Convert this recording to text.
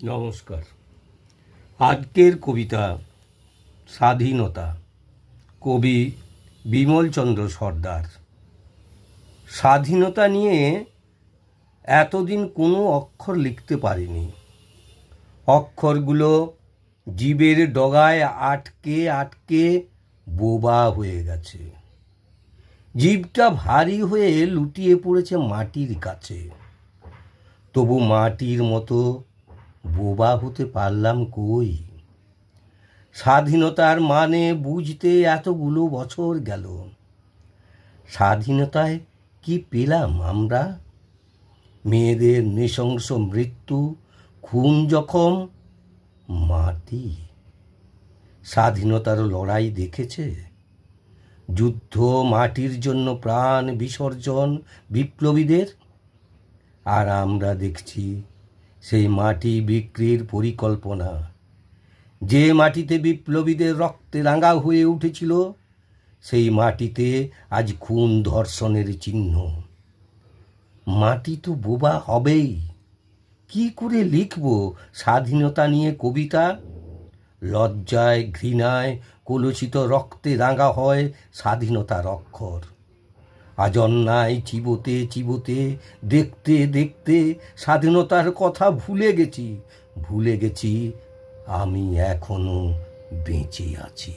নমস্কার। আজকের কবিতা স্বাধীনতা, কবি বিমলচন্দ্র সর্দার। স্বাধীনতা নিয়ে এতদিন কোনো অক্ষর লিখতে পারিনি। অক্ষরগুলো জীবের ডগায় আটকে আটকে বোবা হয়ে গেছে। জীবটা ভারী হয়ে লুটিয়ে পড়েছে মাটির কাছে। তবু মাটির মতো বোবা হতে পারলাম কই? স্বাধীনতার মানে বুঝতে এতগুলো বছর গেল। স্বাধীনতায় কি পেলাম আমরা? মেয়েদের নৃশংস মৃত্যু, খুন, জখম, মাটি। স্বাধীনতার লড়াই দেখেছে? যুদ্ধ, মাটির জন্য প্রাণ বিসর্জন বিপ্লবীদের। আর আমরা দেখছি সেই মাটি বিক্রির পরিকল্পনা। যে মাটিতে বিপ্লবীদের রক্তে রাঙা হয়ে উঠেছিল, সেই মাটিতে আজ খুন, ধর্ষণের চিহ্ন। মাটি তো বোবা হবেই। কি করে লিখব স্বাধীনতা নিয়ে কবিতা? লজ্জায়, ঘৃণায় কলুষিত রক্তে রাঙা হয় স্বাধীনতার অক্ষর। আজ অন্যায় চিবোতে চিবোতে, দেখতে দেখতে স্বাধীনতার কথা ভুলে গেছি আমি এখনো বেঁচে আছি।